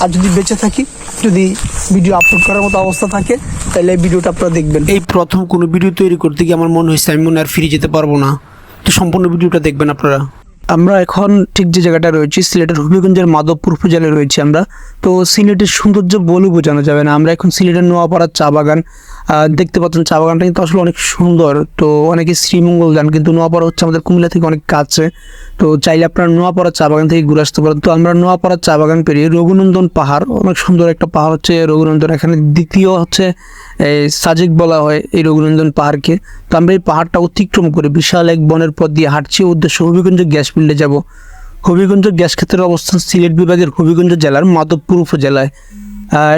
আর যদি বেঁচে থাকি, যদি ভিডিও আপলোড করার মতো অবস্থা থাকে, তাহলে এই ভিডিওটা আপনারা দেখবেন। এই প্রথম কোনো ভিডিও তৈরি করতে গিয়ে আমার মনে হয়েছে আমি মনে আর ফিরে যেতে পারবো না, তো সম্পূর্ণ ভিডিওটা দেখবেন আপনারা। আমরা এখন ঠিক যে জায়গাটা রয়েছি সিলেটের হবিগঞ্জের মাধবপুর উপজেলায় রয়েছি আমরা। তো সিলেটের সৌন্দর্য বলে বোঝানো যাবে না। আমরা এখন সিলেটের নোয়াপাড়ার চা বাগান দেখতে পাচ্ছেন। চা বাগানটা কিন্তু আসলে অনেক সুন্দর। তো অনেকে শ্রীমঙ্গল যান, কিন্তু নোয়াপাড়া হচ্ছে আমাদের কুমিল্লা থেকে অনেক কাছে। তো চাইলে আপনারা নোয়াপাড়ার চা বাগান থেকে ঘুরে আসতে পারেন। তো আমরা নোয়াপাড়ার চা বাগান পেরিয়ে রঘুনন্দন পাহাড়, অনেক সুন্দর একটা পাহাড় হচ্ছে রঘুনন্দন। এখানে দ্বিতীয় হচ্ছে সাজেক বলা হয় এই রঘুনন্দন পাহাড়কে। তো আমরা এই পাহাড়টা অতিক্রম করে বিশাল এক বনের পথ দিয়ে হাঁটছি, উদ্দেশ্য হবিগঞ্জ গ্যাস ফিল্ডে যাব। হবিগঞ্জ গ্যাস ক্ষেত্রের অবস্থান সিলেট বিভাগের হবিগঞ্জ জেলার মাধবপুর উপজেলায়।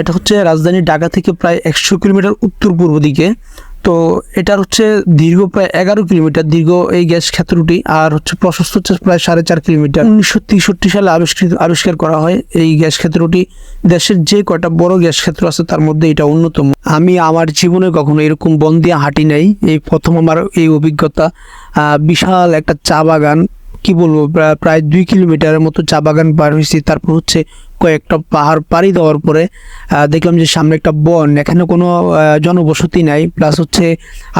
এটা হচ্ছে রাজধানী ঢাকা থেকে প্রায় 100 কিলোমিটার উত্তর পূর্ব দিকে। তো এটার হচ্ছে দীর্ঘ প্রায় 11 কিলোমিটার দীর্ঘ এই গ্যাস ক্ষেত্রটি, আর হচ্ছে প্রশস্ত হচ্ছে প্রায় 4.5 কিলোমিটার। 1963 সালে আবিষ্কার করা হয় এই গ্যাস ক্ষেত্রটি। দেশের যে কয়টা বড় গ্যাস ক্ষেত্র আছে তার মধ্যে এটা অন্যতম। আমি আমার জীবনে কখনো এরকম বন দিয়ে হাঁটি নাই, এই প্রথম আমার এই অভিজ্ঞতা। বিশাল একটা চা বাগান, কি বলবো, প্রায় 2 কিলোমিটারের মতো চা বাগান পার হয়েছি। তারপর হচ্ছে কয়েকটা পাহাড় পাড়ি দেওয়ার পরে দেখলাম যে সামনে একটা বন, এখানে কোনো জনবসতি নাই, প্লাস হচ্ছে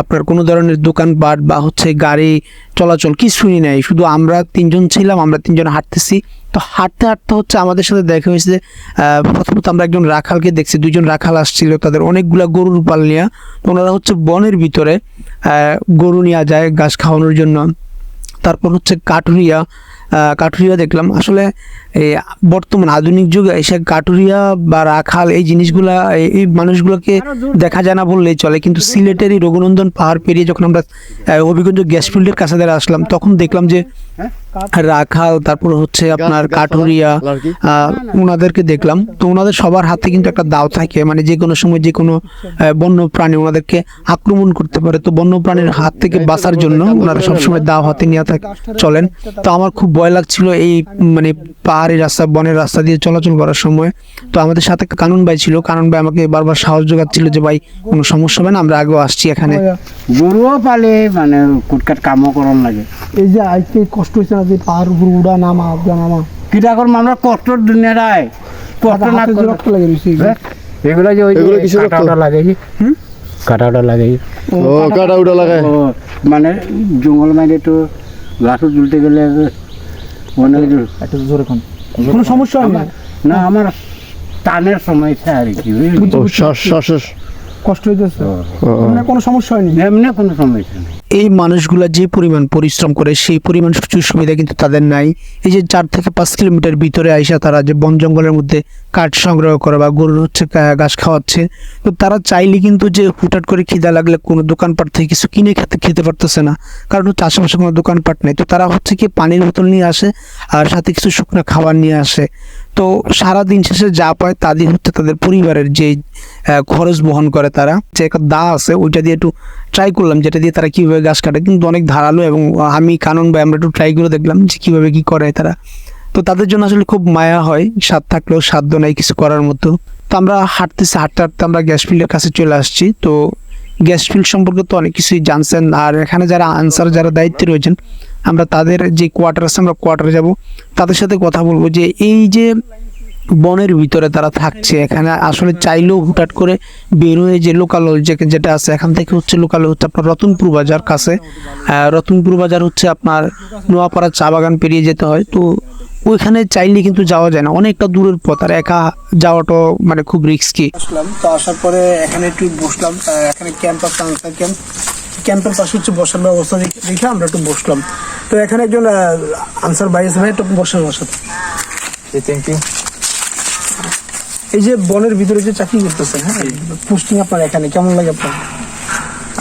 আপনার কোনো ধরনের দোকানপাট বা হচ্ছে গাড়ি চলাচল কিছুই নাই। শুধু আমরা 3জন ছিলাম, আমরা 3জন হাঁটতেছি। তো হাঁটতে হাঁটতে হচ্ছে আমাদের সাথে দেখা হয়েছে, প্রথমত আমরা একজন রাখালকে দেখছি, 2জন রাখাল আসছিল, তাদের অনেকগুলা গরুর পাল নিয়ে। তো ওনারা হচ্ছে বনের ভিতরে গরু নিয়ে যায় ঘাস খাওয়ানোর জন্য। তারপর হচ্ছে কাঠুরিয়া দেখলাম। আসলে বর্তমান আধুনিক যুগে এসে কাঠুরিয়া বা রাখাল এই জিনিসগুলা, এই মানুষগুলোকে দেখা যায় না বললেই চলে। কিন্তু সিলেটের এই রঘুনন্দন পাহাড় পেরিয়ে যখন আমরা হবিগঞ্জ গ্যাস ফিল্ডের কাছে দ্বারা আসলাম, তখন দেখলাম যে রাখাল, তারপর হচ্ছে আপনার কাঠুরিয়া, ওনাদেরকে দেখলাম। তো ওনাদের সবার হাতে কিন্তু একটা দাও থাকে, মানে যে কোনো সময় যে কোনো বন্য প্রাণী ওনাদেরকে আক্রমণ করতে পারে। তো বন্য প্রাণীর হাত থেকে বাঁচার জন্য ওনারা সবসময় দাও হাতে নিয়ে চলেন। তো আমার খুব ভয় লাগছিল এই মানে পাহাড়ি রাস্তা, বনের রাস্তা দিয়ে চলাচল করার সময়। তো আমাদের সাথে কানুন ভাই ছিল, কানুন ভাই আমাকে বারবার সাহস যোগাচ্ছিল যে ভাই কোনো সমস্যা হবে না, আমরা আগেও আসছি এখানে। গরুও পালে মানে কুটকাট কামও করার লাগে। এই যে আজকে কষ্ট হয়েছে না যে পাহাড় উপর উড়া নামা কিটা করবো আমরা, কষ্টর দুনিয়াটায় কষ্ট না করে রক্ত লাগে এগুলো যে ওই কাটাটা লাগে, কাটাটা লাগে, ও কাটা উঠা লাগায়, মানে জঙ্গল মাইলে তো গাছও তুলতে গেলে কোনো সমস্যা হয় না। না আমার টানের সমস্যা আর কি, কষ্ট হইতেছে, কোনো সমস্যা হয়নি, এমনি কোনো সমস্যা নেই। এই মানুষগুলা যে পরিমাণ পরিশ্রম করে সেই পরিমাণ সুযোগ সুবিধা কিন্তু তাদের নাই। এই যে 4 থেকে 5 কিলোমিটার ভিতরে আইসা তারা যে বন জঙ্গলের মধ্যে কাঠ সংগ্রহ করে বা গরুর হচ্ছে ঘাস খাওয়াচ্ছে, তো তারা চাইলে কিন্তু যে হুটহাট করে খিদা লাগলে কোনো দোকানপাট থেকে কিছু কিনে খেতে পারতেছে না, কারণ হচ্ছে আশেপাশে কোনো দোকানপাট নেই। তো তারা হচ্ছে কি পানির বোতল নিয়ে আসে আর সাথে কিছু শুকনো খাবার নিয়ে আসে। তো সারাদিন শেষে যা পায় তা দিয়ে হচ্ছে তাদের পরিবারের যে খরচ বহন করে। তারা যে একটা দা আছে ওইটা দিয়ে একটু ট্রাই করলাম, যেটা দিয়ে তারা কীভাবে গাছ কাটে, কিন্তু অনেক ধারালো, এবং আমি কানুন ভাই আমরা একটু ট্রাই করে দেখলাম যে কীভাবে কী করে তারা। তো তাদের জন্য আসলে খুব মায়া হয়, স্বাদ থাকলেও সাধ্য নাই কিছু করার মতো। তো আমরা হাঁটতে হাঁটতে আমরা গ্যাস ফিল্ডের কাছে চলে আসছি। তো গ্যাস ফিল্ড সম্পর্কে তো অনেক কিছুই জানছেন, আর এখানে যারা যারা দায়িত্বে রয়েছেন, আমরা তাদের যে কোয়ার্টার আছে আমরা কোয়ার্টারে যাব, তাদের সাথে কথা বলবো যে এই যে বনের ভিতরে তারা থাকছে, এখানে আসলে চাইলেও হুটহাট করে বের হয়ে যে লোকাল যেটা আছে এখান থেকে হচ্ছে লোকাল হচ্ছে আপনার রতনপুর বাজার কাছে। রতনপুর বাজার হচ্ছে আপনার নোয়াপাড়া চা বাগান পেরিয়ে যেতে হয়। তো ওইখানে চাইলে কিন্তু যাওয়া যায় না, অনেকটা দূরের পথ, আর একা যাওয়াটাও মানে খুব রিস্কি। আসলাম, তো আসার পরে এখানে একটু বসলাম। এখানে ক্যাম্প আছে, ক্যাম্পের পাশে হচ্ছে বসার ব্যবস্থা দেখে আমরা একটু বসলাম। তো এখানে একজন আনসার ভাই আছে, ভাই একটু বসেন আমার সাথে। Thank you. এই যে বনের ভিতরে যে চাকরি করতেছেন, হ্যাঁ, পোস্টিং আপনার এখানে কেমন লাগে আপনার?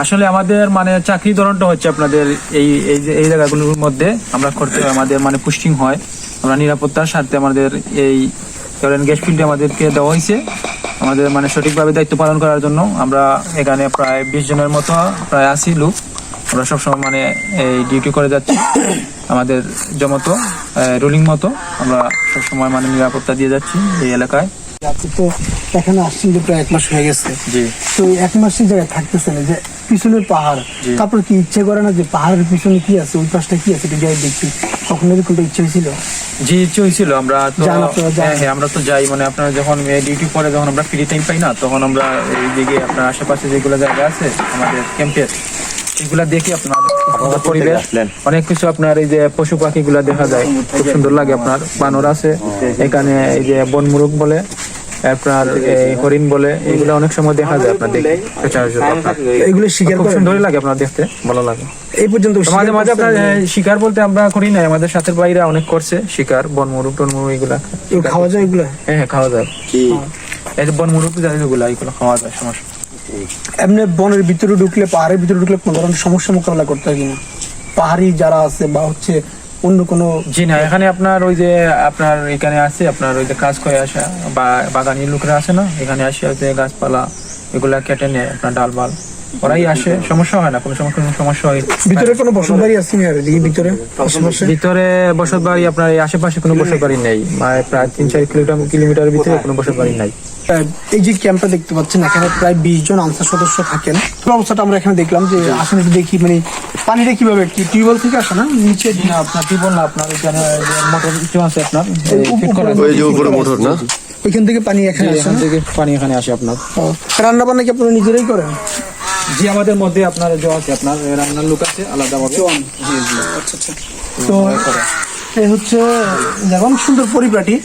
আসলে আমাদের মানে চাকরি ধরনটা হচ্ছে আপনাদের এই জায়গাগুলোর মধ্যে আমরা করতে হয়, আমাদের মানে পোস্টিং হয়। আমরা নিরাপত্তার সাথে আমাদের এই গ্যাস ফিল্ডে আমাদেরকে দেওয়া হয়েছে আমাদের মানে সঠিকভাবে দায়িত্ব পালন করার জন্য। আমরা এখানে প্রায় 20 জনের মতো প্রায় 80 লোক আমরা সবসময় মানে এই ডিউটি করে যাচ্ছি আমাদের জমতো রুলিং মতো। আমরা সবসময় মানে নিরাপত্তা দিয়ে যাচ্ছি এই এলাকায়। তো এখানে আসছেন যে প্রায় 1 মাস হয়ে গেছে। জি। তো 1 মাসের জায়গায় থাকতেছেন, যে পিছনের পাহাড়, তারপর কি ইচ্ছে করে না যে পাহাড়ের পিছনে কি আছে, ওই পাশটা কি আছে একটু যাই দেখি, কখনো এরকমটা ইচ্ছে হয়েছিল? জি চলছিল আমরা তো যান আপনারা, যান। হ্যাঁ আমরা তো যাই, মানে আপনারা যখন ডিউটি পরে যখন আমরা ফ্রি টাইম পাই না, তখন আমরা এইদিকে আপনার আশেপাশে যেগুলো জায়গা আছে আমাদের ক্যাম্পের, এগুলা দেখি আপনার পরিবেশ অনেক কিছু, আপনার এই যে পশু পাখি গুলা দেখা যায়, খুব সুন্দর লাগে। আপনার বানর আছে এখানে, এই যে বনমুরগ বলে, আপনার এই হরিণ বলে, এগুলো অনেক সময় দেখা যায় আপনার দেখে সচরাচর আপনার। এগুলো শিকার খুব করেন? সুন্দরই লাগে আপনার দেখতে, ভালো লাগে। এই পর্যন্ত মাঝে মাঝে আপনার শিকার বলতে আমরা করি না, আমাদের সাথের বাইরে অনেক করছে শিকার, বনমুরগ টনমুরগ এগুলা খাওয়া যায় এগুলো? হ্যাঁ খাওয়া যায়। এই যে বনমুরগ এগুলো খাওয়া যায়, সমস্যা। এমনি বনের ভিতরে ঢুকলে, পাহাড়ের ভিতরে ঢুকলে কোনো ধরনের সমস্যা মোকাবেলা করতে হয় কিনা? পাহাড়ি যারা আছে বা হচ্ছে অন্য কোনো? জি না, এখানে আপনার ওই যে আপনার এখানে আছে আপনার ওই যে কাজ করে আসা বা বাগানি লোকরা আছে না, এখানে আসে ওই যে গাছপালা এগুলা কেটে নেয় আপনার ডালবাল, ওরাই আসে, সমস্যা হয় না, কোনো সমস্যা হয়। ভিতরে কোনো বসত বাড়ি আছে না? এদিকে ভিতরে আশেপাশে? ভিতরে বসত বাড়ি আপনার এই আশেপাশে কোনো বসত বাড়ি নেই, মানে প্রায় 3-4 কিলোমিটারের ভিতরে কোনো বসত বাড়ি নাই। এই যে ক্যাম্পটা দেখতে পাচ্ছেন, এখানে প্রায় 20 জন আনসার সদস্য থাকেন। পুরো অবস্থাটা আমরা এখানে দেখলাম যে আসলে একটু দেখি, মানে পানিটা কিভাবে, কি টিউবওয়েল থেকে আসে না নিচে? না আপনার কি বললাম, আপনার ওইখানে মোটর কিছু আছে আপনার ফিট করা আছে। ওই যে উপরে মোটর না, ওইখান থেকে পানি এখানে আসে এখান না? থেকে পানি এখানে আসে আপনার। রান্না বান্না কি আপনারা নিজেরাই করেন? জি আমাদের মধ্যে আপনার যে আছে আপনার রান্নার লোক আছে আলাদা ভাবে। জি জি আচ্ছা আচ্ছা। তো এই হচ্ছে যেমন সুন্দর পরিপাটি,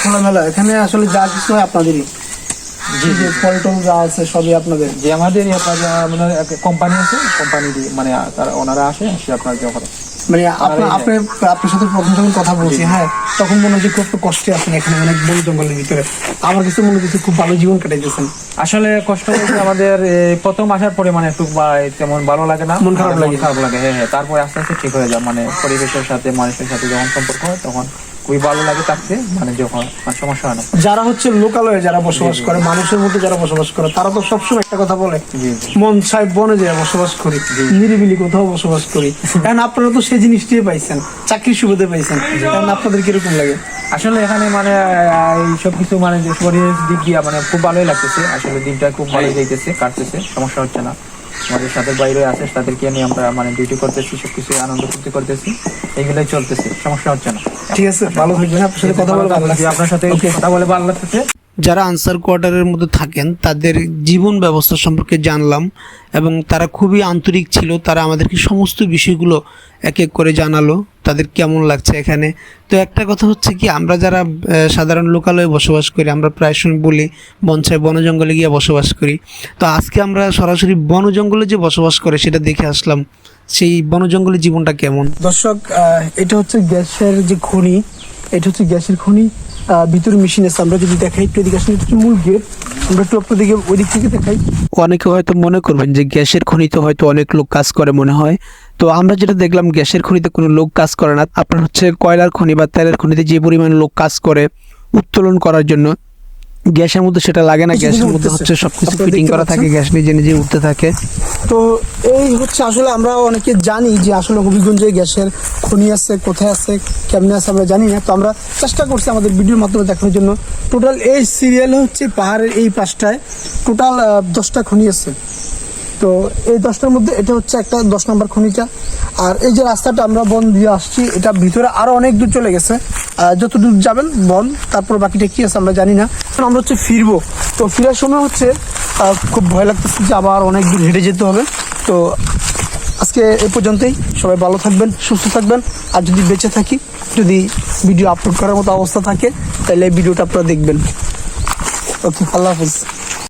খোলামেলা, এখানে আসলে যা কিছু হয় আপনাদেরই। জি যে ফলটল যা আছে সবই আপনাদের? যে আমাদের আপনার কোম্পানি আছে, কোম্পানি মানে তারা ওনারা আসে আপনার যখন মানে আপনার সাথে প্রথম যখন কথা বলছি, হ্যাঁ, তখন মনে হচ্ছে খুব কষ্টে আছেন এখানে, অনেক বন জঙ্গলের ভিতরে। আমার কাছে মনে হচ্ছে খুব ভালো জীবন কাটাইতেছেন। আসলে কষ্ট বলতে আমাদের প্রথম আসার পরে মানে একটু তেমন ভালো লাগে না, মন খারাপ লাগে। হ্যাঁ তারপরে আস্তে আস্তে ঠিক হয়ে যায়, মানে পরিবেশের সাথে মানুষের সাথে যখন সম্পর্ক হয় তখন খুবই ভালো লাগে থাকতে, মানে যখন সমস্যা হয় না। যারা হচ্ছে লোকালয়ে যারা বসবাস করে, মানুষের মধ্যে যারা বসবাস করে, তারা তো সবসময় একটা কথা বলে, মন চাই বনে যায় বসবাস করি, নিরিবিলি কোথাও বসবাস করি। কারণ আপনারা তো সেই জিনিসটাই পাইছেন, চাকরির সুবিধা পাইছেন, কারণ আপনাদের কিরকম লাগে? আসলে এখানে মানে এই সবকিছু মানে যে শরীরের দিক দিয়ে মানে খুব ভালোই লাগতেছে, আসলে দিনটা খুব ভালো যাইতেছে, কাটতেছে, সমস্যা হচ্ছে না। আমাদের সাথে বাইরে আছে, তাদেরকে নিয়ে আমরা মানে ডিউটি করতেছি, সবকিছু আনন্দ ফুর্তি করতেছি, এইগুলাই চলতেছে, সমস্যা হচ্ছে না। ঠিক আছে, ভালো থাকবেন, আপনার সাথে কথা বলে ভালো লাগছে। আপনার সাথে কথা বলে ভালো লাগতেছে। যারা আনসার কোয়ার্টারের মধ্যে থাকেন তাদের জীবন ব্যবস্থা সম্পর্কে জানলাম এবং তারা খুবই আন্তরিক ছিল। তারা আমাদেরকে সমস্ত বিষয়গুলো এক এক করে জানালো, তাদের কেমন লাগছে এখানে। তো একটা কথা হচ্ছে কি, আমরা যারা সাধারণ লোকালয়ে বসবাস করি, আমরা প্রায় সময় বলি বনসাই বন জঙ্গলে গিয়ে বসবাস করি। তো আজকে আমরা সরাসরি বন জঙ্গলে যে বসবাস করে সেটা দেখে আসলাম, সেই বন জঙ্গলের জীবনটা কেমন। দর্শক, এটা হচ্ছে গ্যাসের যে খনি, এটা হচ্ছে গ্যাসের খনি, ভিতরে মেশিন আছে। আমরা যদি দেখাই একটু এদিকে আসলে, হচ্ছে মূল গেট, আমরা একটু আপনাদেরকে ওই দিক থেকে দেখাই। অনেকে হয়তো মনে করবেন যে গ্যাসের খনিতে হয়তো অনেক লোক কাজ করে মনে হয়, তো আমরা যেটা দেখলাম গ্যাসের খনিতে কোনো লোক কাজ করে না। আপনার হচ্ছে কয়লার খনি বা তেলের খনিতে যে পরিমাণ লোক কাজ করে উত্তোলন করার জন্য, গ্যাসের মধ্যে সেটা লাগে না। গ্যাসের মধ্যে হচ্ছে সবকিছু ফিটিং করা থাকে, গ্যাস নিজে নিজে উঠতে থাকে। তো এই হচ্ছে আসলে আমরা অনেকে জানি যে আসলে হবিগঞ্জে গ্যাসের খনি আছে, কোথায় আছে, কেমনে আছে আমরা জানি না। তো আমরা চেষ্টা করছি আমাদের ভিডিওর মাধ্যমে দেখানোর জন্য। টোটাল এই সিরিয়ালে হচ্ছে পাহাড়ের এই পাশটায় টোটাল 10টা খনি আছে। তো এই 10টার মধ্যে এটা হচ্ছে একটা 10 নম্বর খনিটা। আর এই যে রাস্তাটা আমরা বন দিয়ে আসছি, এটা ভিতরে আরো অনেক দূর চলে গেছে, যত দূর যাবেন বন, তারপর বাকিটা কি আছে আমরা জানি না। আমরা হচ্ছে ফিরবো, তো ফিরার সময় হচ্ছে খুব ভয় লাগতেছে যে আবার অনেক দূর হেঁটে যেতে হবে। তো আজকে এই পর্যন্তই, সবাই ভালো থাকবেন, সুস্থ থাকবেন। আর যদি বেঁচে থাকি, যদি ভিডিও আপলোড করার মতো অবস্থা থাকে, তাহলে এই ভিডিওটা আপনারা দেখবেন। ওকে, আল্লাহ হাফিজ।